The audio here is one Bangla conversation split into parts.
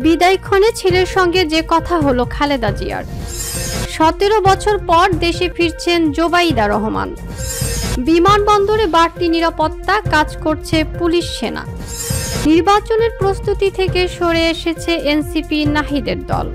বিদায়ক্ষণে ছেলের সঙ্গে যে কথা হলো খালেদা জিয়ার। 17 বছর পর দেশে ফিরছেন জোবাইদা রহমান। বিমানবন্দরে বাড়তি নিরাপত্তা কাজ করছে পুলিশ সেনা। নির্বাচনের প্রস্তুতি থেকে সরে এসেছে এনসিপি নাহিদের দল।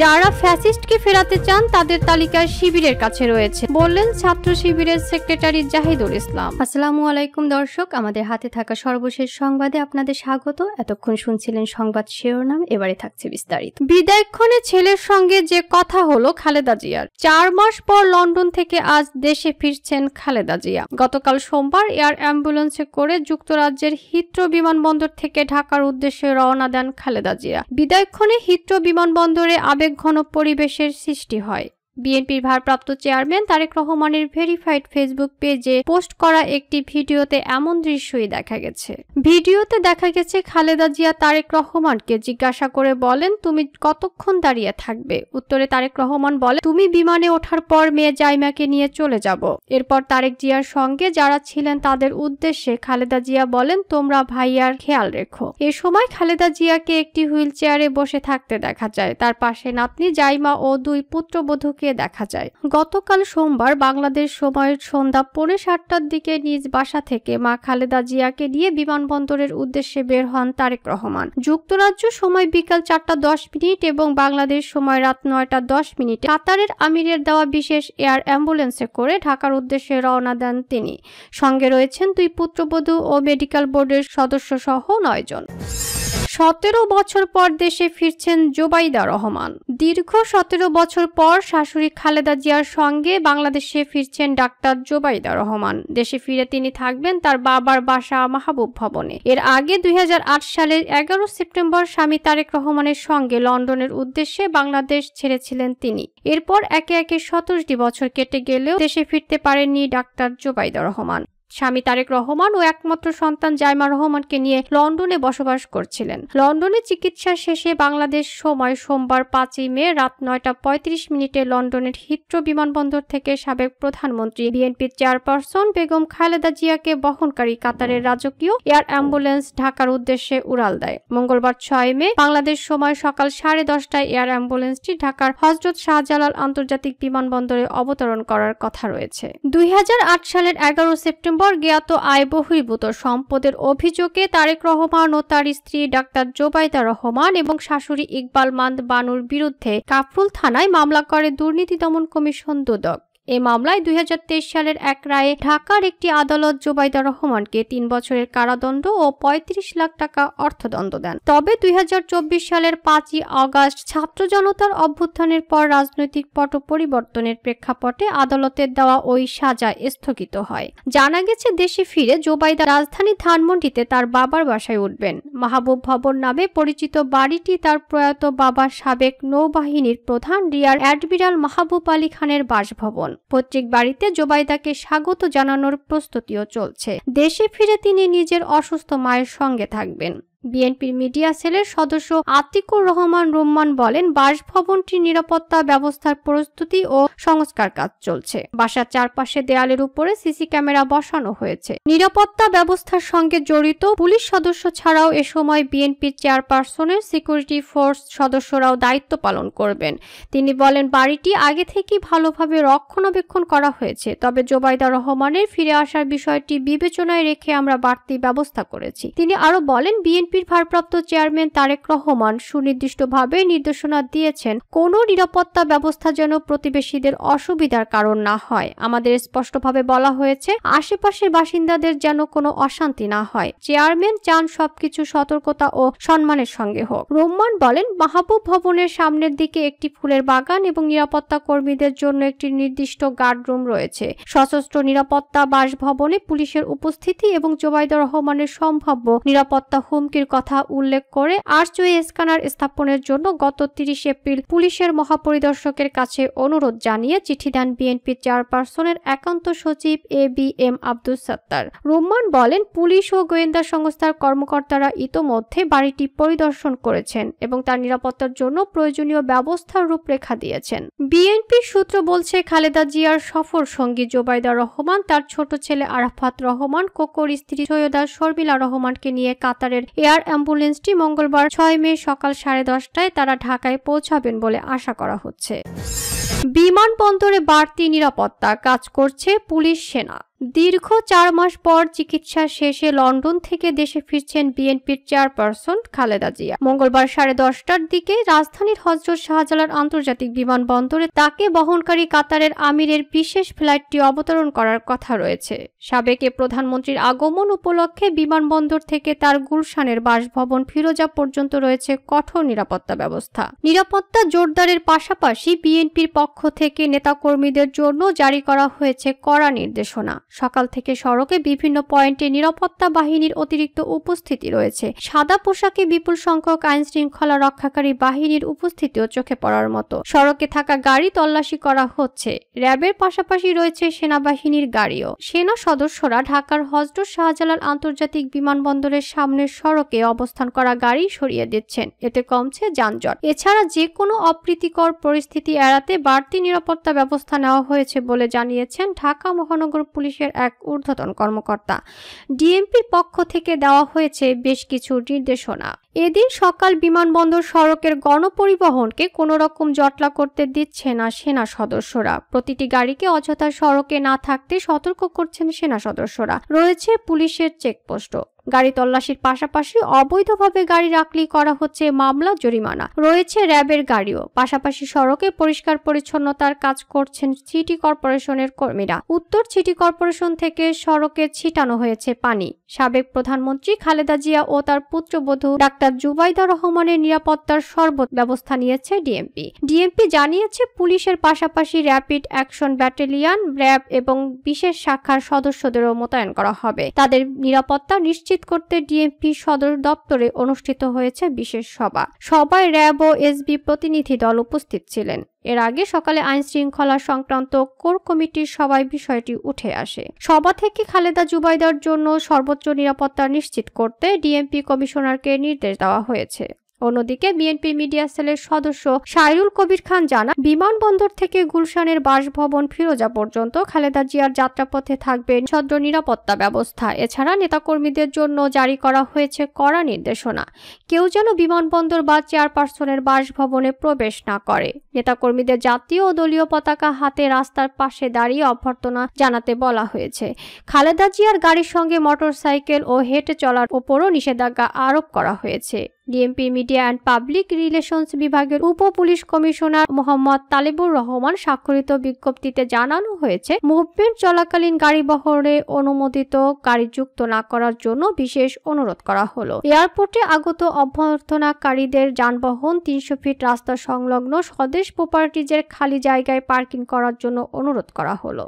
যারা ফ্যাসিস্টকে ফেরাতে চান তাদের তালিকায় শিবিরের কাছে রয়েছে বললেন ছাত্র শিবিরের সেক্রেটারি জাহিদুল ইসলাম। আসসালামু আলাইকুম দর্শক, আমাদের হাতে থাকা সর্বশেষ সংবাদে আপনাদের স্বাগত। এতক্ষণ শুনছিলেন সংবাদ শিরোনাম, এবারে থাকছে বিস্তারিত। বিদায়ক্ষণে ছেলের সঙ্গে যে কথা হলো খালেদা জিয়ার। 4 মাস পর লন্ডন থেকে আজ দেশে ফিরছেন খালেদা জিয়া। গতকাল সোমবার এয়ার অ্যাম্বুলেন্সে করে যুক্তরাজ্যের হিথ্রো বিমানবন্দর থেকে ঢাকার উদ্দেশ্যে রওনা দেন খালেদা জিয়া। বিদায়ক্ষণে হিথ্রো বিমানবন্দরে আবেগঘন পরিবেশের সৃষ্টি হয়। বিএনপির ভারপ্রাপ্ত চেয়ারম্যান তারেক রহমানের ভেরিফাইড ফেসবুক পেজে পোস্ট করা একটি ভিডিওতে এমন দৃশ্যই দেখা গেছে। ভিডিওতে দেখা গেছে খালেদা জিয়া তারেক রহমানকে জিজ্ঞাসা করে বলেন, তুমি কতক্ষণ দাঁড়িয়ে থাকবে? উত্তরে তারেক রহমান বলে, তুমি বিমানে ওঠার পর মেয়ে জাইমাকে নিয়ে চলে যাব। এরপর তারেক জিয়ার সঙ্গে যারা ছিলেন তাদের উদ্দেশ্যে খালেদা জিয়া বলেন, তোমরা ভাইয়ার খেয়াল রেখো। এ সময় খালেদা জিয়াকে একটি হুইল চেয়ারে বসে থাকতে দেখা যায়। তার পাশে নাতনি জাইমা ও 2 পুত্রবধূকে দেখা যায়। গতকাল সোমবার বাংলাদেশ সময়ের সন্ধ্যা 7:45টার দিকে নিজ বাসা থেকে মা খালেদা জিয়াকে নিয়ে বিমানবন্দরের উদ্দেশ্যে বের হন তারেক রহমান। যুক্তরাজ্য সময় বিকাল 4:10 এবং বাংলাদেশ সময় রাত 9:10 কাতারের আমিরের দেওয়া বিশেষ এয়ার অ্যাম্বুলেন্সে করে ঢাকার উদ্দেশ্যে রওনা দেন তিনি। সঙ্গে রয়েছেন 2 পুত্রবধূ ও মেডিকেল বোর্ডের সদস্য সহ 9 জন। 17 বছর পর দেশে ফিরছেন জোবাইদা রহমান। দীর্ঘ 17 বছর পর শাশুড়ি খালেদা জিয়ার সঙ্গে বাংলাদেশে ফিরছেন ডাক্তার জোবাইদা রহমান। দেশে ফিরে তিনি থাকবেন তার বাবার বাসা মাহবুব ভবনে। এর আগে 2008 সালের 11 সেপ্টেম্বর স্বামী তারেক রহমানের সঙ্গে লন্ডনের উদ্দেশ্যে বাংলাদেশ ছেড়েছিলেন তিনি। এরপর একে একে 17টি বছর কেটে গেলেও দেশে ফিরতে পারেননি ডাক্তার জোবাইদা রহমান। স্বামী তারেক রহমান ও একমাত্র সন্তান জাইমা রহমানকে নিয়ে লন্ডনে বসবাস করছিলেন। লন্ডনে চিকিৎসা শেষে বাংলাদেশ সময় সোমবার 5 মে রাত 9:35 লন্ডনের হিথ্রো বিমানবন্দর থেকে সাবেক প্রধানমন্ত্রী বিএনপির চেয়ারপারসন বেগম খালেদা জিয়াকে বহনকারী কাতারের রাজকীয় এয়ার অ্যাম্বুলেন্স ঢাকার উদ্দেশ্যে উড়াল দেয়। মঙ্গলবার 6 মে বাংলাদেশ সময় সকাল 10:30টায় এয়ার অ্যাম্বুলেন্সটি ঢাকার হযরত শাহজালাল আন্তর্জাতিক বিমানবন্দরে অবতরণ করার কথা রয়েছে। 2008 সালের 11 সেপ্টেম্বর জ্ঞাত আয় বহির্ভূত সম্পদের অভিযোগে তারেক রহমান ও তার স্ত্রী ডাক্তার জোবাইদা রহমান এবং শাশুড়ি ইকবাল মান্দ বানুর বিরুদ্ধে কাফরুল থানায় মামলা করে দুর্নীতি দমন কমিশন দুদক। এই মামলায় 2023 সালের এক রায়ে ঢাকার একটি আদালত জোবাইদা রহমানকে 3 বছরের কারাদণ্ড ও 35 লাখ টাকা অর্থদণ্ড দেন। তবে 2024 সালের 5 আগস্ট ছাত্র জনতার অভ্যুত্থানের পর রাজনৈতিক পট পরিবর্তনের প্রেক্ষাপটে আদালতের দেওয়া ওই সাজা স্থগিত হয়। জানা গেছে দেশে ফিরে জোবাইদা রাজধানী ধানমন্ডিতে তার বাবার বাসায় উঠবেন। মাহবুব ভবন নামে পরিচিত বাড়িটি তার প্রয়াত বাবা সাবেক নৌবাহিনীর প্রধান রিয়ার অ্যাডমিরাল মাহবুব আলী খানের বাসভবন। পৈতৃক বাড়িতে জোবাইদাকে স্বাগত জানানোর প্রস্তুতিও চলছে। দেশে ফিরে তিনি নিজের অসুস্থ মায়ের সঙ্গে থাকবেন। বিএনপির মিডিয়া সেলের সদস্য আতিকুর রহমান রুম্মান বলেন, বাসভবনটির নিরাপত্তা ব্যবস্থার প্রস্তুতি ও সংস্কার কাজ চলছে। বাসার চারপাশে দেয়ালের উপরে সিসি ক্যামেরা বসানো হয়েছে। নিরাপত্তা ব্যবস্থার সঙ্গে জড়িত পুলিশ সদস্য ছাড়াও এ সময় বিএনপির চেয়ারপারসনের সিকিউরিটি ফোর্স সদস্যরাও দায়িত্ব পালন করবেন। তিনি বলেন, বাড়িটি আগে থেকেই ভালোভাবে রক্ষণাবেক্ষণ করা হয়েছে, তবে জোবাইদা রহমানের ফিরে আসার বিষয়টি বিবেচনায় রেখে আমরা বাড়তি ব্যবস্থা করেছি। তিনি আরো বলেন, বিএনপির ভারপ্রাপ্ত চেয়ারম্যান তারেক রহমান সুনির্দিষ্টভাবে নির্দেশনা দিয়েছেন কোনো নিরাপত্তা ব্যবস্থা যেন প্রতিবেশীদের অসুবিধার কারণ না হয়। আমাদের স্পষ্টভাবে বলা হয়েছে আশেপাশের বাসিন্দাদের যেন কোনো অশান্তি না হয়। চেয়ারম্যান চান সবকিছু সতর্কতা ও সম্মানের সঙ্গে হোক। রহমান বলেন, মাহবুব ভবনের সামনের দিকে একটি ফুলের বাগান এবং নিরাপত্তা কর্মীদের জন্য একটি নির্দিষ্ট গার্ড রুম রয়েছে। সশস্ত্র নিরাপত্তা বাসভবনে পুলিশের উপস্থিতি এবং জোবাইদা রহমানের সম্ভাব্য নিরাপত্তা হুমকির কথা উল্লেখ করে আর্চওয়ে স্ক্যানার স্থাপনের জন্য গত 30 এপ্রিল পুলিশের মহাপরিদর্শকের কাছে অনুরোধ জানিয়ে চিঠি দেন বিএনপি চেয়ারপারসনের একান্ত সচিব ABM আব্দুস সাত্তার। রহমান বলেন, পুলিশ ও গোয়েন্দা সংস্থার কর্মকর্তারা ইতোমধ্যে বাড়িটি পরিদর্শন করেছেন এবং তার নিরাপত্তার জন্য প্রয়োজনীয় ব্যবস্থার রূপরেখা দিয়েছেন। বিএনপির সূত্র বলছে, খালেদা জিয়ার সফর সঙ্গী জোবাইদা রহমান তার ছোট ছেলে আরাফাত রহমান, কোকোর স্ত্রী সৈয়দা শর্মিলা রহমানকে নিয়ে কাতারের এয়ার অ্যাম্বুলেন্সটি মঙ্গলবার 6 মে সকাল 10:30টায় তারা ঢাকায় পৌঁছাবেন বলে আশা করা হচ্ছে। বিমানবন্দরে বাড়তি নিরাপত্তা, কাজ করছে পুলিশ সেনা। দীর্ঘ 4 মাস পর চিকিৎসা শেষে লন্ডন থেকে দেশে ফিরছেন বিএনপির চেয়ারপারসন খালেদা জিয়া। মঙ্গলবার 10:30টার দিকে রাজধানীর হযরত শাহজালাল আন্তর্জাতিক বিমানবন্দরে তাকে বহনকারী কাতারের আমিরের বিশেষ ফ্লাইটটি অবতরণ করার কথা রয়েছে। সাবেক প্রধানমন্ত্রীর আগমন উপলক্ষে বিমানবন্দর থেকে তার গুলশানের বাসভবন ফিরোজা পর্যন্ত রয়েছে কঠোর নিরাপত্তা ব্যবস্থা। নিরাপত্তা জোরদারের পাশাপাশি বিএনপির পক্ষ থেকে নেতাকর্মীদের জন্য জারি করা হয়েছে কড়া নির্দেশনা। সকাল থেকে সড়কে বিভিন্ন পয়েন্টে নিরাপত্তা বাহিনীর অতিরিক্ত উপস্থিতি রয়েছে। সাদা পোশাকে বিপুল সংখ্যক আইন শৃঙ্খলা রক্ষাকারী বাহিনীর উপস্থিতিও চোখে পড়ার মতো। সড়কে থাকা গাড়ি তল্লাশি করা হচ্ছে। র্যাবের পাশাপাশি রয়েছে সেনাবাহিনীর গাড়িও। সেনা সদস্যরা ঢাকার হযরত শাহজালাল আন্তর্জাতিক বিমানবন্দরের সামনের সড়কে অবস্থান করা গাড়ি সরিয়ে দিচ্ছেন। এতে কমছে যানজট। এছাড়া যে কোনো অপ্রীতিকর পরিস্থিতি এড়াতে বাড়তি নিরাপত্তা ব্যবস্থা নেওয়া হয়েছে বলে জানিয়েছেন ঢাকা মহানগর পুলিশের এক ঊর্ধ্বতন কর্মকর্তা। ডিএমপির পক্ষ থেকে দেওয়া হয়েছে বেশ কিছু নির্দেশনা। এদিন সকাল বিমানবন্দর সড়কের গণপরিবহনকে কোনো রকম জটলা করতে দিচ্ছে না সেনা সদস্যরা। প্রতিটি গাড়িকে অযথা সড়কে না থাকতে সতর্ক করছেন সেনা সদস্যরা। রয়েছে পুলিশের চেকপোস্টও। গাড়ি তল্লাশির পাশাপাশি অবৈধভাবে গাড়ি রাখলেই করা হচ্ছে মামলা, জরিমানা। রয়েছে র্যাবের গাড়িও। পাশাপাশি সড়কে পরিষ্কার পরিচ্ছন্নতার কাজ করছেন সিটি কর্পোরেশনের কর্মীরা। উত্তর সিটি কর্পোরেশন থেকে সড়কে ছিটানো হয়েছে পানি। সাবেক প্রধানমন্ত্রী খালেদা জিয়া ও তার পুত্রবধূ ডাক্তার জুবাইদা রহমানের নিরাপত্তার সর্বোচ্চ ব্যবস্থা নিয়েছে ডিএমপি। ডিএমপি জানিয়েছে পুলিশের পাশাপাশি র্যাপিড অ্যাকশন ব্যাটালিয়ন, র্যাব এবং বিশেষ শাখার সদস্যদেরও মোতায়েন করা হবে। তাদের নিরাপত্তা নিশ্চিত করতে ডিএমপি সদর দপ্তরে অনুষ্ঠিত হয়েছে বিশেষ সভা। সভায় র্যাব ও এসবি প্রতিনিধি দল উপস্থিত ছিলেন। এর আগে সকালে আইন শৃঙ্খলা সংক্রান্ত কোর কমিটির সভায় বিষয়টি উঠে আসে। সভা থেকে খালেদা জুবাইদার জন্য সর্বোচ্চ নিরাপত্তা নিশ্চিত করতে ডিএমপি কমিশনারকে নির্দেশ দেওয়া হয়েছে। অন্যদিকে বিএনপি মিডিয়া সেলের সদস্য শাইরুল কবির খান জানান, বিমানবন্দর থেকে গুলশানের বাসভবন ফিরোজা পর্যন্ত খালেদা জিয়ার যাত্রাপথে থাকবে সদ্য নিরাপত্তা ব্যবস্থা। এছাড়া নেতাকর্মীদের জন্য জারি করা হয়েছে কড়া নির্দেশনা। কেউ যেন বিমানবন্দর বা চেয়ারপারসনের বাসভবনে প্রবেশ না করে। নেতাকর্মীদের জাতীয় ও দলীয় পতাকা হাতে রাস্তার পাশে দাঁড়িয়ে অভ্যর্থনা জানাতে বলা হয়েছে। খালেদা জিয়ার গাড়ির সঙ্গে মোটরসাইকেল ও হেঁটে চলার ওপরও নিষেধাজ্ঞা আরোপ করা হয়েছে। DMP media and public relations বিভাগের উপ পুলিশ কমিশনার মোহাম্মদ তালেবুর রহমান স্বাক্ষরিত বিজ্ঞপ্তিতে জানানো হয়েছে, মুভমেন্ট চলাকালীন গাড়ি বহরে অনুমোদিত গাড়ি যুক্ত না করার জন্য বিশেষ অনুরোধ করা হলো। এয়ারপোর্টে আগত অভ্যর্থনাকারীদের যানবাহন 300 ফিট রাস্তা সংলগ্ন স্বদেশ প্রপার্টিজের খালি জায়গায় পার্কিং করার জন্য অনুরোধ করা হলো।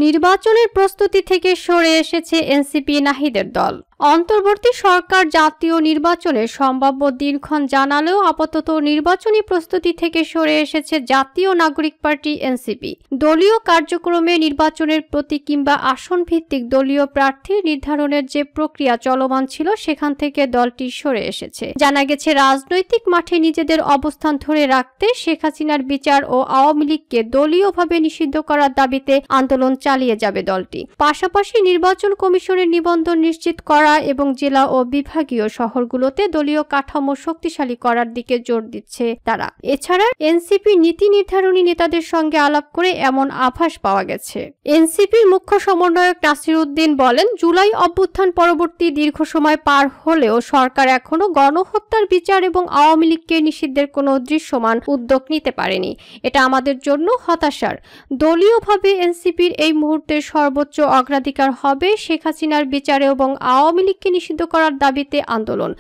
নির্বাচনের প্রস্তুতি থেকে সরে এসেছে এনসিপি নাহিদের দল। অন্তর্বর্তী সরকার জাতীয় নির্বাচনের সম্ভাব্য দিনক্ষণ জানালেও আপাতত নির্বাচনী প্রস্তুতি থেকে সরে এসেছে জাতীয় নাগরিক পার্টি এনসিপি। দলীয় কার্যক্রমে নির্বাচনের প্রতি কিংবা আসন ভিত্তিক দলীয় প্রার্থী নির্ধারণের যে প্রক্রিয়া চলমান ছিল সেখান থেকে দলটি সরে এসেছে। জানা গেছে, রাজনৈতিক মাঠে নিজেদের অবস্থান ধরে রাখতে শেখ হাসিনার বিচার ও আওয়ামী লীগকে দলীয়ভাবে নিষিদ্ধ করার দাবিতে আন্দোলন চালিয়ে যাবে দলটি। পাশাপাশি নির্বাচন কমিশনের নিবন্ধন নিশ্চিত করা এবং জেলা ও বিভাগীয় শহরগুলোতে দলীয় কাঠামো শক্তিশালী করার দিকে জোর দিচ্ছে তারা। এছাড়া এনসিপি নীতি নির্ধারণী নেতাদের সঙ্গে আলাপ করে এমন আভাস পাওয়া গেছে। এনসিপির মুখ্য সমন্বয়ক নাসির উদ্দিন বলেন, জুলাই অভ্যুত্থান পরবর্তী দীর্ঘ সময় পার হলেও সরকার এখনো গণহত্যার বিচার এবং আওয়ামী লীগকে নিষিদ্ধের কোনো দৃশ্যমান উদ্যোগ নিতে পারেনি। এটা আমাদের জন্য হতাশার। দলীয়ভাবে এনসিপির এই মুহূর্তে সর্বোচ্চ অগ্রাধিকার হবে শেখ হাসিনার বিচারে এবং আওয়ামী লীগকে নিষিদ্ধ করার দাবিতে আন্দোলন।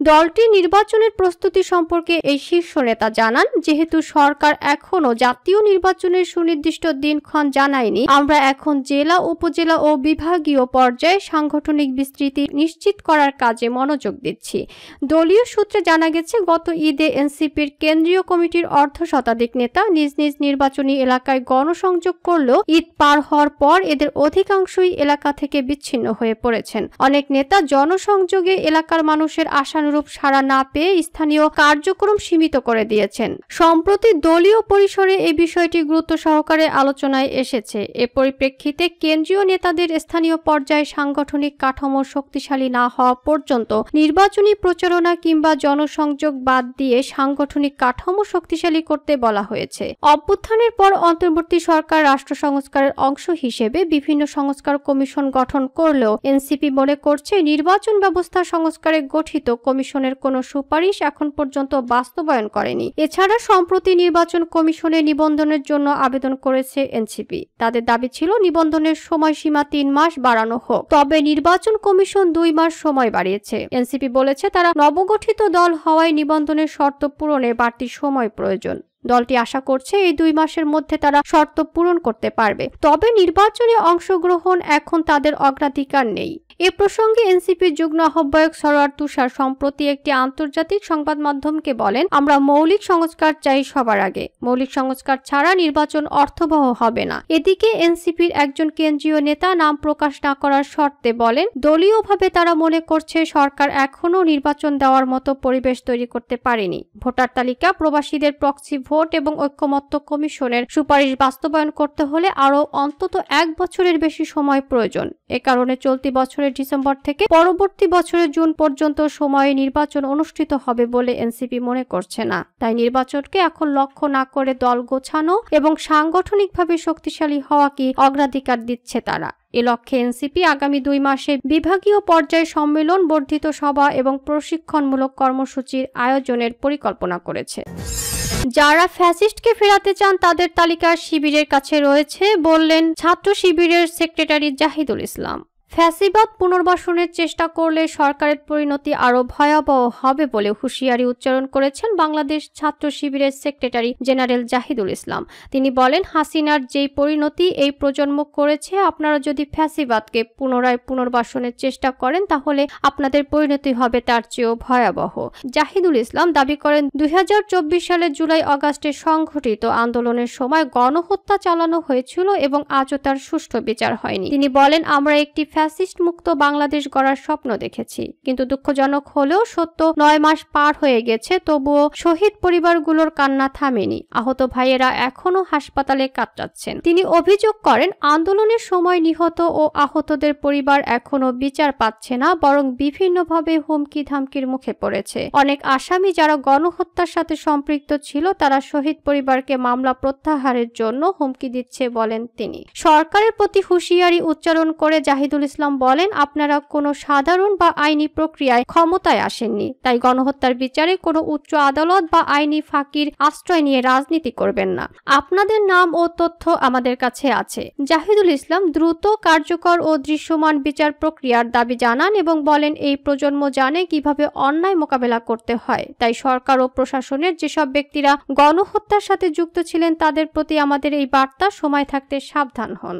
দলটি নির্বাচনের প্রস্তুতি সম্পর্কে এই শীর্ষ নেতা জানান, যেহেতু সরকার এখনো জাতীয় নির্বাচনের সুনির্দিষ্ট দিনক্ষণ জানায়নি, আমরা এখন জেলা, উপজেলা ও বিভাগীয় পর্যায়ে সাংগঠনিক বিস্তৃতি নিশ্চিত করার কাজে মনোযোগ দিচ্ছি। দলীয় সূত্রে জানা গেছে, গত ঈদে এনসিপির কেন্দ্রীয় কমিটির অর্ধ শতাধিক নেতা নিজ নিজ নির্বাচনী এলাকায় গণসংযোগ করলেও ঈদ পার হওয়ার পর এদের অধিকাংশই এলাকা থেকে বিচ্ছিন্ন হয়ে পড়েছেন। অনেক নেতা নেতা জনসংযোগে এলাকার মানুষের আশানুরূপ সাড়া না পেয়ে স্থানীয় কার্যক্রম সীমিত করে দিয়েছেন। সম্প্রতি দলীয় পরিসরে এই বিষয়টি গুরুত্ব সহকারে আলোচনায় এসেছে। এ পরিপ্রেক্ষিতে কেন্দ্রীয় নেতাদের স্থানীয় পর্যায়ে সাংগঠনিক কাঠামো শক্তিশালী না হওয়া পর্যন্ত নির্বাচনী প্রচারণা কিংবা জনসংযোগ বাদ দিয়ে সাংগঠনিক কাঠামো শক্তিশালী করতে বলা হয়েছে। অভ্যুত্থানের পর অন্তর্বর্তী সরকার রাষ্ট্র সংস্কারের অংশ হিসেবে বিভিন্ন সংস্কার কমিশন গঠন করলেও এনসিপি মনে করছে নির্বাচন ব্যবস্থা সংস্কারে গঠিত কমিশনের কোনো সুপারিশ এখন পর্যন্ত বাস্তবায়ন করেনি। এছাড়া সম্প্রতি নির্বাচন কমিশনে নিবন্ধনের জন্য আবেদন করেছে এনসিপি। তাদের দাবি ছিল নিবন্ধনের সময়সীমা 3 মাস বাড়ানো হোক, তবে নির্বাচন কমিশন 2 মাস সময় বাড়িয়েছে। এনসিপি বলেছে তারা নবগঠিত দল হওয়ায় নিবন্ধনের শর্ত পূরণে বাড়তি সময় প্রয়োজন। দলটি আশা করছে এই 2 মাসের মধ্যে তারা শর্ত পূরণ করতে পারবে, তবে নির্বাচনে অংশগ্রহণ এখন তাদের অগ্রাধিকার নেই। এ প্রসঙ্গে এনসিপির যুগ্ম আহ্বায়ক সরোয়ার তুষার সম্প্রতি একটি আন্তর্জাতিক সংবাদ মাধ্যমকে বলেন, আমরা মৌলিক সংস্কার চাই সবার আগে। মৌলিক সংস্কার ছাড়া নির্বাচন অর্থবহ হবে না। এদিকে এনসিপির একজন কেন্দ্রীয় নেতা নাম প্রকাশ না করার শর্তে বলেন, দলীয়ভাবে তারা মনে করছে সরকার এখনও নির্বাচন দেওয়ার মতো পরিবেশ তৈরি করতে পারেনি। ভোটার তালিকা, প্রবাসীদের প্রক্সি ভোট এবং ঐক্যমত্য কমিশনের সুপারিশ বাস্তবায়ন করতে হলে আরও অন্তত 1 বছরের বেশি সময় প্রয়োজন। এ কারণে চলতি বছরের ডিসেম্বর থেকে পরবর্তী বছরের জুন পর্যন্ত সময়ে নির্বাচন অনুষ্ঠিত হবে বলে এনসিপি মনে করছে না। তাই নির্বাচনকে এখন লক্ষ্য না করে দল গোছানো এবং সাংগঠনিকভাবে শক্তিশালী হওয়াকে অগ্রাধিকার দিচ্ছে তারা। এ লক্ষ্যে এনসিপি আগামী 2 মাসে বিভাগীয় পর্যায়ে সম্মেলন, বর্ধিত সভা এবং প্রশিক্ষণমূলক কর্মসূচির আয়োজনের পরিকল্পনা করেছে। যারা ফ্যাসিস্টকে ফেরাতে চান তাদের তালিকা শিবিরের কাছে রয়েছে বললেন ছাত্র শিবিরের সেক্রেটারি জাহিদুল ইসলাম। ফ্যাসিবাদ পুনর্বাসনের চেষ্টা করলে সরকারের পরিণতি আরও ভয়াবহ হবে বলে হুঁশিয়ারি উচ্চারণ করেছেন বাংলাদেশ ছাত্র শিবিরের সেক্রেটারি জেনারেল জাহিদুল ইসলাম। তিনি বলেন, হাসিনার যেই পরিণতি এই প্রজন্ম করেছে, আপনারা যদি ফ্যাসিবাদকে পুনর্বাসনের চেষ্টা করেন তাহলে আপনাদের পরিণতি হবে তার চেয়েও ভয়াবহ। জাহিদুল ইসলাম দাবি করেন, 2024 সালের জুলাই আগস্টে সংঘটিত আন্দোলনের সময় গণহত্যা চালানো হয়েছিল এবং আজও তার সুষ্ঠু বিচার হয়নি। তিনি বলেন, আমরা একটি ফ্যাসিস্ট মুক্ত বাংলাদেশ গড়ার স্বপ্ন দেখেছি, কিন্তু দুঃখজনক হলেও সত্য 9 মাস পার হয়ে গেছে, তবুও শহীদ পরিবারগুলোর কান্না থামেনি। আহত ভাইয়েরা এখনো হাসপাতালে কাতরাচ্ছেন। তিনি অভিযোগ করেন, আন্দোলনের সময় নিহত ও আহতদের পরিবার এখনো বিচার পাচ্ছে না, বরং বিভিন্নভাবে হুমকি ধামকির মুখে পড়েছে। অনেক আসামি যারা গণহত্যার সাথে সম্পৃক্ত ছিল তারা শহীদ পরিবারকে মামলা প্রত্যাহারের জন্য হুমকি দিচ্ছে বলেন তিনি। সরকারের প্রতি হুঁশিয়ারি উচ্চারণ করে জাহিদুল ইসলাম বলেন, আপনারা কোনো সাধারণ বা আইনি প্রক্রিয়ায় ক্ষমতায় আসেননি, তাই গণহত্যার বিচারে কোনো উচ্চ আদালত বা আইনি ফাঁকির আশ্রয় নিয়ে রাজনীতি করবেন না। আপনাদের নাম ও তথ্য আমাদের কাছে আছে। জাহিদুল ইসলাম দ্রুত, কার্যকর ও দৃশ্যমান বিচার প্রক্রিয়ার দাবি জানান এবং বলেন, এই প্রজন্ম জানে কিভাবে অন্যায় মোকাবেলা করতে হয়, তাই সরকার ও প্রশাসনের যেসব ব্যক্তিরা গণহত্যার সাথে যুক্ত ছিলেন তাদের প্রতি আমাদের এই বার্তা, সময় থাকতে সাবধান হন।